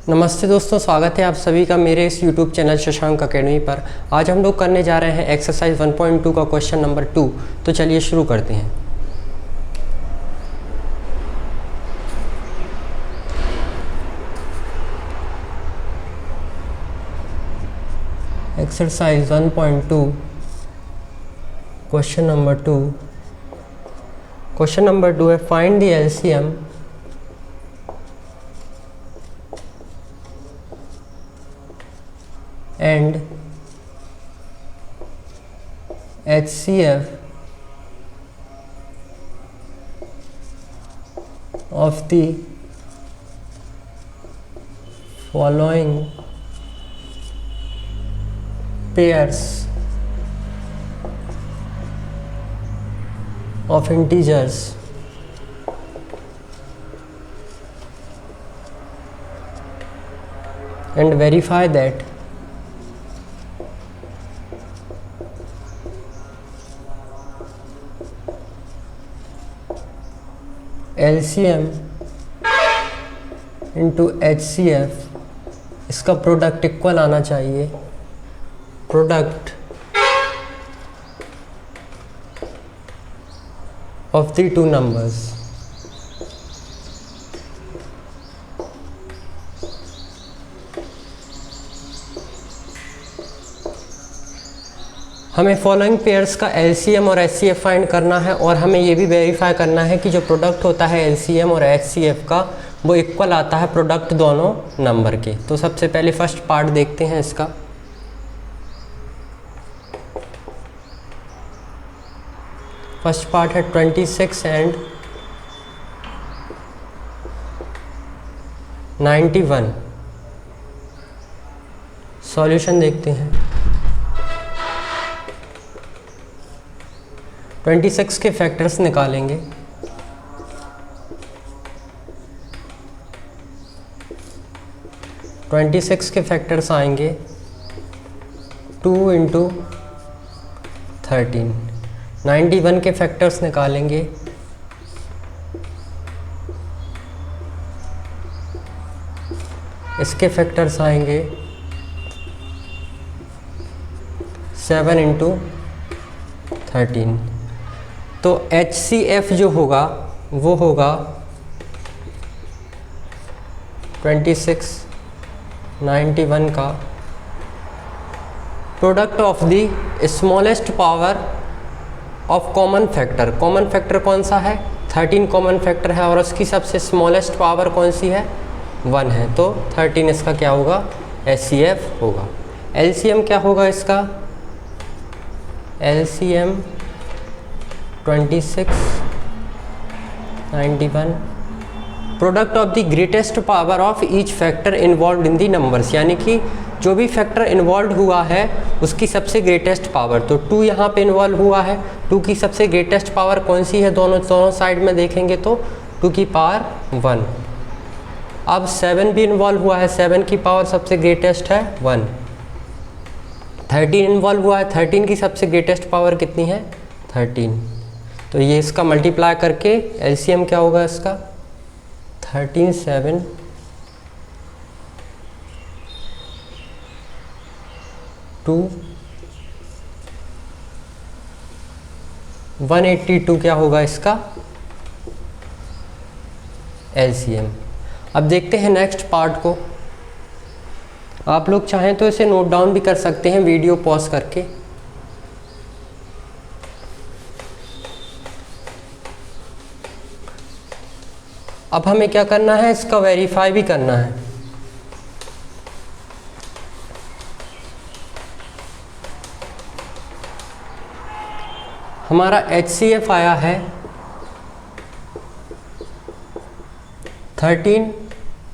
नमस्ते दोस्तों, स्वागत है आप सभी का मेरे इस YouTube चैनल शशांक अकेडमी पर। आज हम लोग करने जा रहे हैं एक्सरसाइज 1.2 का क्वेश्चन नंबर 2। तो चलिए शुरू करते हैं। Exercise 1.2 question number 2। Question number 2 है find the LCM and HCF of the following pairs of integers and verify that LCM into HCF इसका प्रोडक्ट इक्वल आना चाहिए। Product of the two numbers. हमें फॉलोइंग पेयर्स का LCM और HCF find करना है और हमें ये भी वेरीफाई करना है कि जो प्रोडक्ट होता है LCM और HCF का वो इक्वल आता है प्रोडक्ट दोनों नंबर के। तो सबसे पहले फर्स्ट पार्ट देखते हैं इसका। फर्स्ट पार्ट है 26 एंड 91। सॉल्यूशन देखते हैं। 26 के फैक्टर्स निकालेंगे। ट्वेंटी के फैक्टर्स आएंगे 2 इंटू 13। 91 के फैक्टर्स निकालेंगे। इसके फैक्टर्स आएंगे 7 इंटू 13। तो HCF जो होगा वो होगा 26 91 का product of the smallest power of common factor. Common factor कौन सा है? 13 कॉमन फैक्टर है और उसकी सबसे स्मॉलेस्ट पावर कौन सी है? 1 है। तो 13 इसका क्या होगा? HCF होगा। LCM क्या होगा इसका? LCM 26 91 product of the greatest power of each factor involve in the numbers. यानी कि जो भी फैक्टर इन्वॉल्व हुआ है उसकी सबसे ग्रेटेस्ट पावर। तो 2 यहाँ पे इन्वॉल्व हुआ है। 2 की सबसे ग्रेटेस्ट पावर कौन सी है? दोनों साइड में देखेंगे तो 2 की पावर 1। अब 7 भी इन्वॉल्व हुआ है। 7 की पावर सबसे ग्रेटेस्ट है 1। 13 इन्वॉल्व हुआ है। 13 की सबसे ग्रेटेस्ट पावर कितनी है? 13। तो ये इसका मल्टीप्लाई करके LCM क्या होगा इसका? 13 7 2 182 क्या होगा इसका LCM। अब देखते हैं नेक्स्ट पार्ट को। आप लोग चाहें तो इसे नोट डाउन भी कर सकते हैं वीडियो पॉज करके। अब हमें क्या करना है? इसका वेरीफाई भी करना है। हमारा HCF आया है 13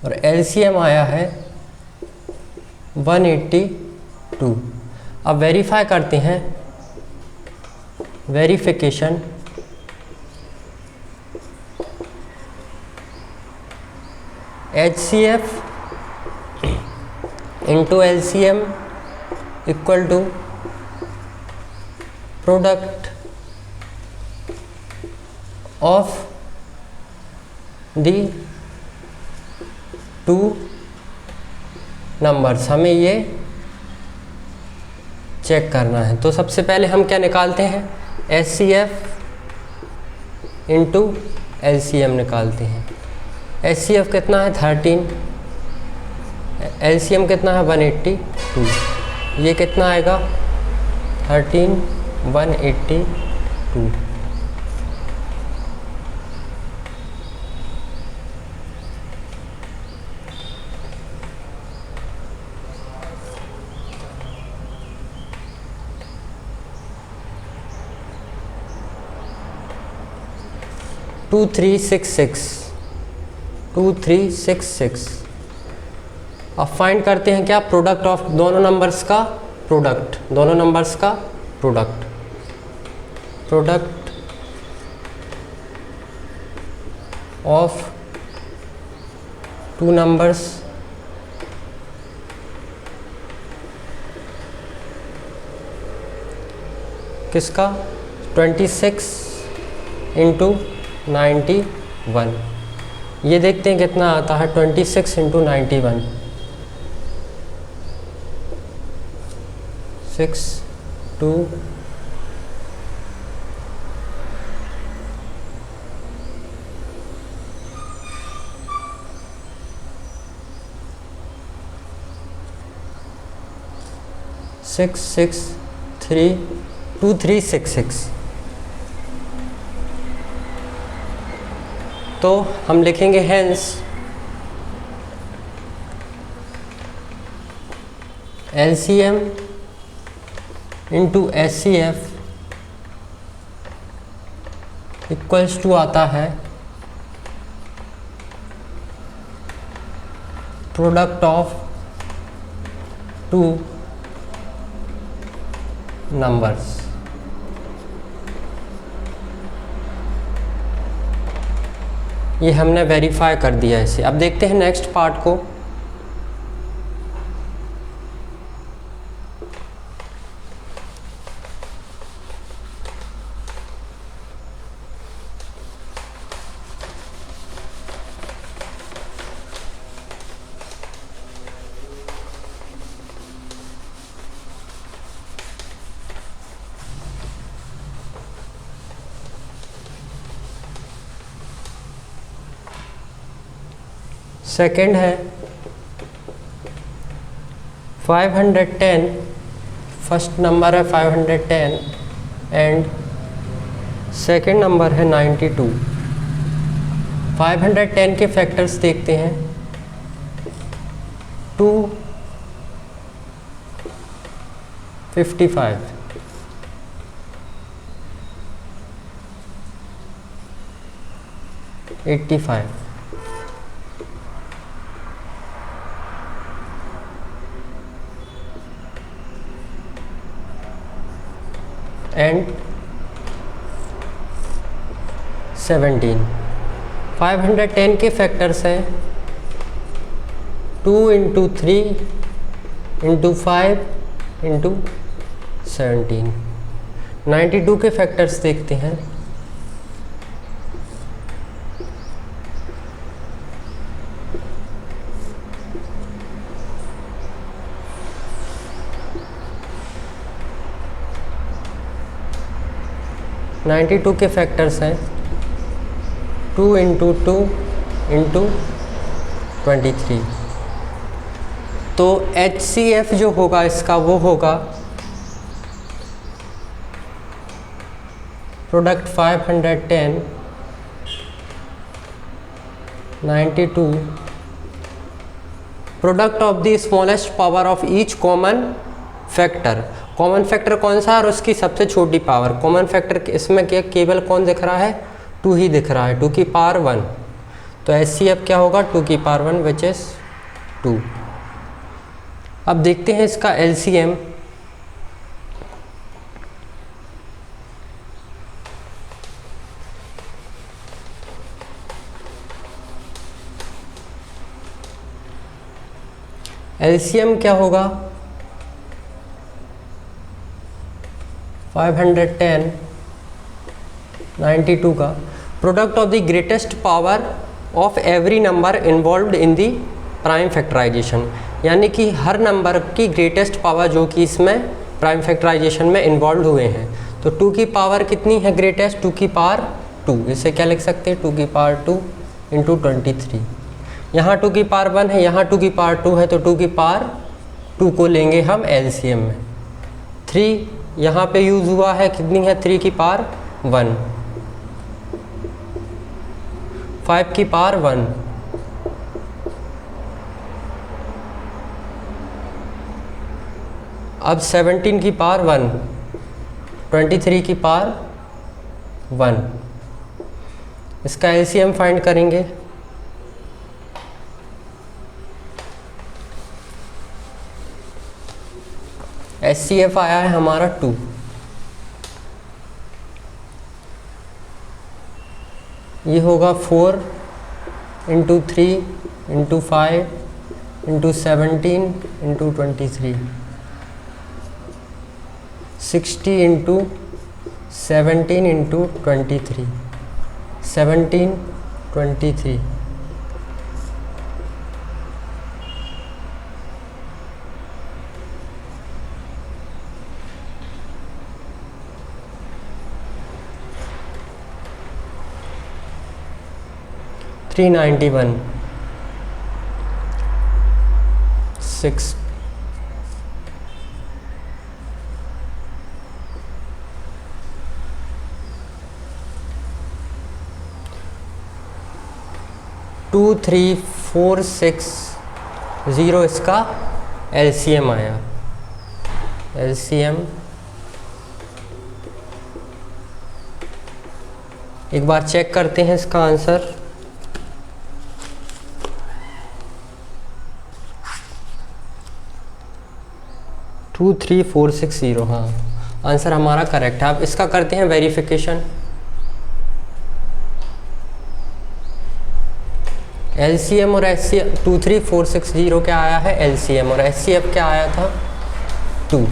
और LCM आया है 182। अब वेरीफाई करते हैं। Verification HCF into LCM equal to product of the two numbers, हमें ये चेक करना है। तो सबसे पहले हम क्या निकालते हैं, HCF इंटू LCM निकालते हैं। HCF कितना है 13, LCM कितना है 182, ये कितना आएगा 13 182। 2366। अब फाइंड करते हैं क्या, प्रोडक्ट ऑफ दोनों नंबर्स का प्रोडक्ट, दोनों नंबर्स का प्रोडक्ट ऑफ टू नंबर्स किसका, 26 इंटू 91। ये देखते हैं कितना आता है, 26 इंटू 91, 6 2 6 6 3 2366। तो हम लिखेंगे hence LCM into HCF equals to आता है प्रोडक्ट ऑफ टू नंबर्स। ये हमने वेरीफाई कर दिया इसे। अब देखते हैं नेक्स्ट पार्ट को। सेकेंड है 510, फर्स्ट नंबर है 510 एंड सेकेंड नंबर है 92। 510 के फैक्टर्स देखते हैं, 255, 85, एंड 17। 510 के फैक्टर्स हैं 2 इंटू 3 इंटू 5 इंटू 17। 92 के फैक्टर्स देखते हैं, 92 के फैक्टर्स हैं 2 इंटू 2 इंटू 23। तो HCF जो होगा इसका वो होगा product 510 92 product of the smallest power of each common factor. Common factor कौन सा है और उसकी सबसे छोटी पावर। कॉमन फैक्टर इसमें क्या केवल कौन दिख रहा है, 2 ही दिख रहा है, 2 की पावर 1। तो HCF क्या होगा 2 की पावर 1 विच इज 2। अब देखते हैं इसका LCM। LCM क्या होगा 510 92 का product of the greatest power of every number involved in the prime factorization. यानी कि हर नंबर की ग्रेटेस्ट पावर जो कि इसमें प्राइम फैक्टराइजेशन में इन्वॉल्व हुए हैं। तो 2 की पावर कितनी है ग्रेटेस्ट? 2 की पावर 2। इसे क्या लिख सकते हैं? 2 की पावर 2 इंटू 23। यहाँ 2 की पावर 1 है, यहाँ 2 की पावर 2 है, तो 2 की पावर 2 को लेंगे हम एलसीएम में। 3 यहाँ पे यूज़ हुआ है, कितनी है? 3 की पावर 1। 5 की पावर 1। अब 17 की पावर 1, 23 की पावर 1। इसका एलसीएम फाइंड करेंगे। एचसीएफ आया है हमारा 2। ये होगा 4 into 3 into 5 into 17 into 23। 60 into 17 into 23। 17 23। $391 6 2346 इसका एलसीएम आया। एलसीएम एक बार चेक करते हैं इसका आंसर। टू 3460। हाँ, आंसर हमारा करेक्ट है। अब इसका करते हैं वेरिफिकेशन। एलसीएम और एचसीएफ 23460 क्या आया है? एलसीएम। और एचसीएफ क्या आया था? 2।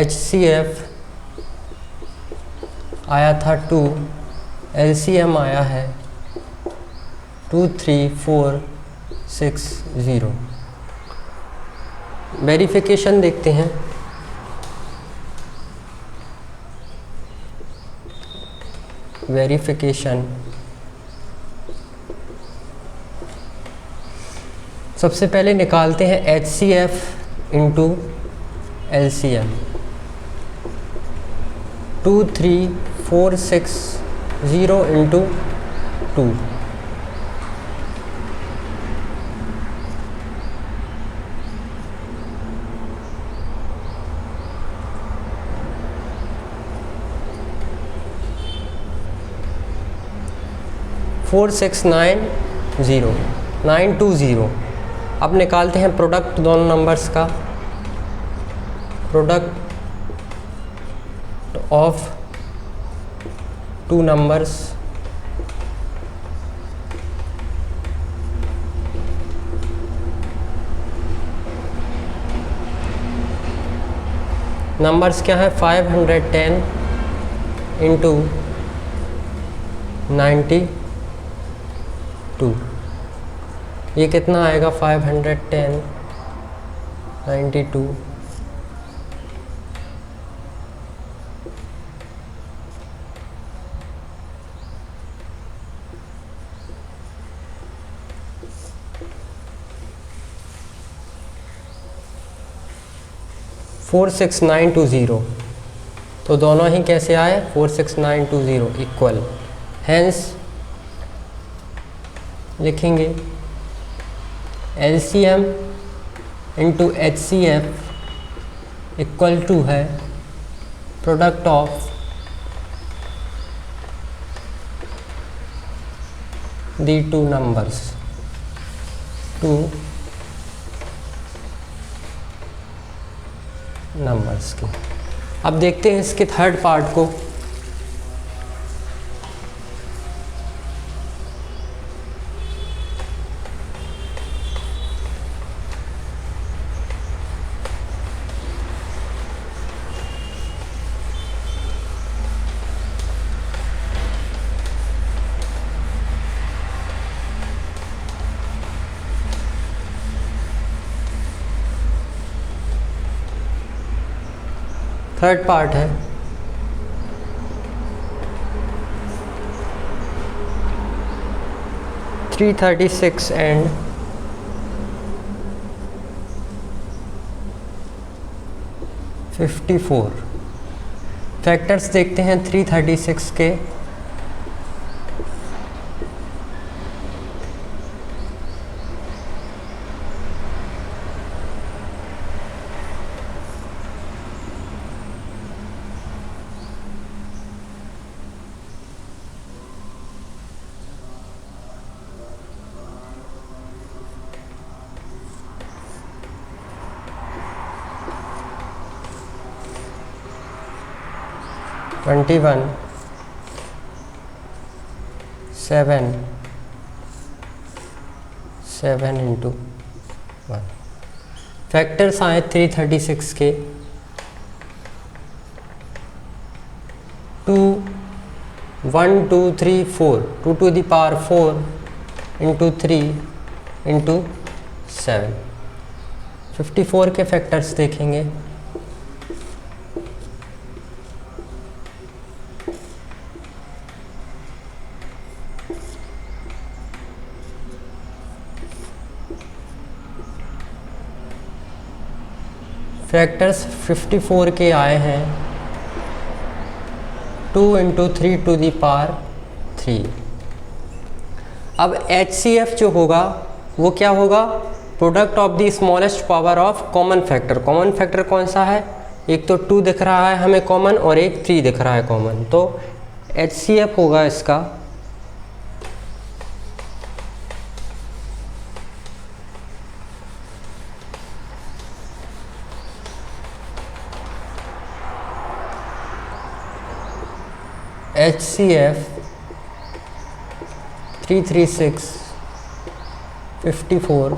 एचसीएफ आया था 2, एलसीएम आया है 23460। वेरिफिकेशन देखते हैं। वेरिफिकेशन सबसे पहले निकालते हैं HCF into LCM. 23460 into 2। Four 920। अब निकालते हैं प्रोडक्ट दोनों नंबर्स का। Product of 2 numbers. नंबर्स क्या है? 510 इंटू 92। ये कितना आएगा? 510 92। $46920। तो दोनों ही कैसे आए? 46920 इक्वल। हैंस लिखेंगे LCM into HCF equal to है product of the 2 numbers. 2 numbers की। अब देखते हैं इसके थर्ड पार्ट को। थर्ड पार्ट है। थ्री 36 एंड 54 फैक्टर्स देखते हैं 336 के। ट्वेंटी वन 7 इंटू 1 फैक्टर्स आए 336 के। 2 1 2 3 4 2 to the power 4 into 3 into 7। 54 के फैक्टर्स देखेंगे। फैक्टर्स 54 के आए हैं 2 इंटू 3 टू दी पावर 3। अब HCF जो होगा वो क्या होगा? Product of the smallest power of common factor. Common factor कौन सा है? एक तो 2 दिख रहा है हमें कॉमन और एक 3 दिख रहा है कॉमन, तो HCF होगा इसका HCF 336 54।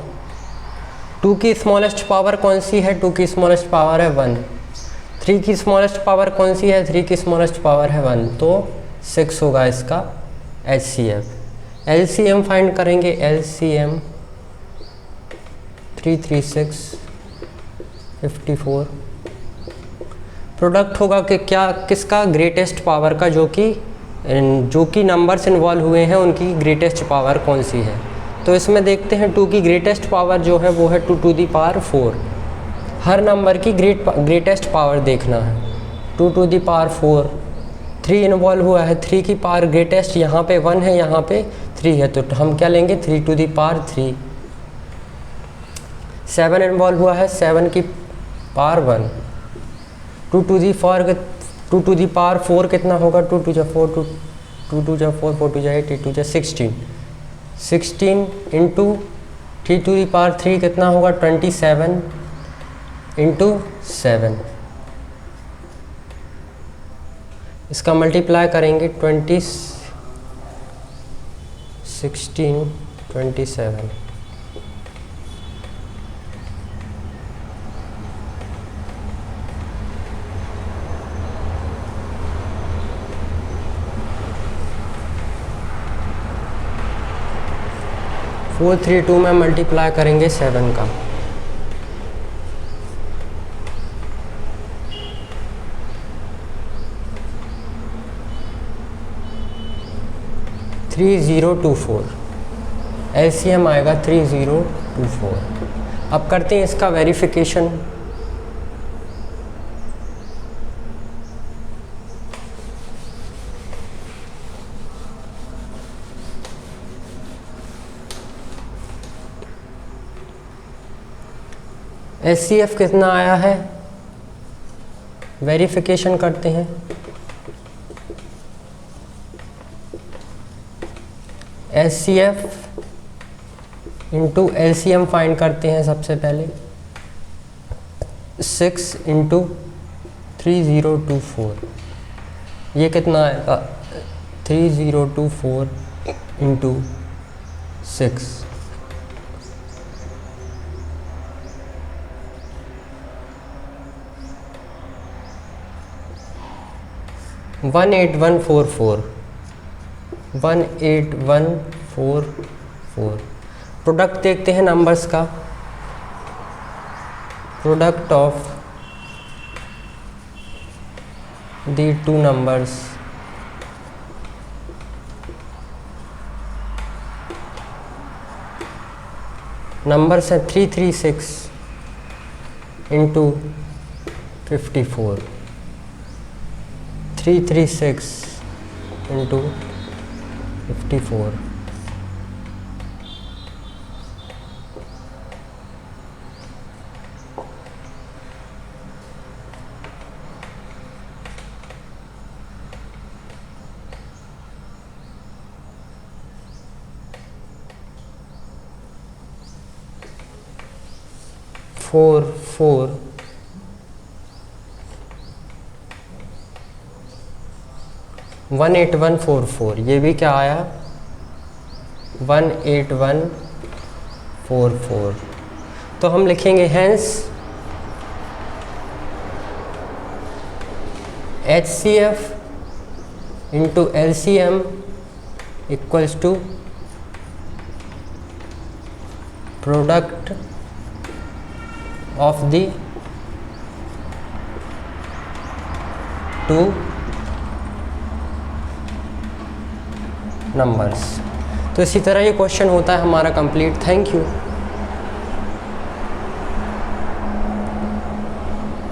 2 की स्मॉलेस्ट पावर कौन सी है? 2 की स्मॉलेस्ट पावर है 1। 3 की स्मॉलेस्ट पावर कौन सी है? 3 की स्मॉलेस्ट पावर है 1, तो 6 होगा इसका HCF। LCM फाइंड करेंगे। LCM 336 54 प्रोडक्ट होगा कि क्या किसका? ग्रेटेस्ट पावर का, जो कि नंबर्स इन्वॉल्व हुए हैं उनकी ग्रेटेस्ट पावर कौन सी है। तो इसमें देखते हैं 2 की ग्रेटेस्ट पावर जो है वो है 2 टू दी पावर 4। हर नंबर की ग्रेटेस्ट पावर देखना है। 2 टू दी पावर 4, 3 इन्वॉल्व हुआ है, 3 की पावर ग्रेटेस्ट यहाँ पे 1 है, यहाँ पे 3 है, तो हम क्या लेंगे? 3 टू दी पावर 3। 7 इन्वॉल्व हुआ है, 7 की पावर 1। 2 टू दी पावर 4 कितना होगा? 2 टू जा 4, 2 टू जा 4, 4 टू जा 8, 8 टू जा 16। 16 इंटू 3 टू दी पावर 3 कितना होगा? 27 इंटू 7। इसका मल्टीप्लाई करेंगे 20 16 27। 432 में मल्टीप्लाई करेंगे 7 का। थ्री 3024 LCM आएगा 3024। अब करते हैं इसका वेरिफिकेशन। HCF कितना आया है? वेरिफिकेशन करते हैं। HCF इंटू LCM फाइंड करते हैं सबसे पहले। 6 इंटू 3024, ये कितना आएगा? 3024 इंटू 6, 18144 18144। प्रोडक्ट देखते हैं नंबर्स का। Product of the two numbers numbers are 336 into 54, 336 into 54. Four four 18144, ये भी क्या आया 18144। तो हम लिखेंगे hence HCF into LCM equals to product of the two numbers. तो इसी तरह ये क्वेश्चन होता है हमारा कंप्लीट। Thank you.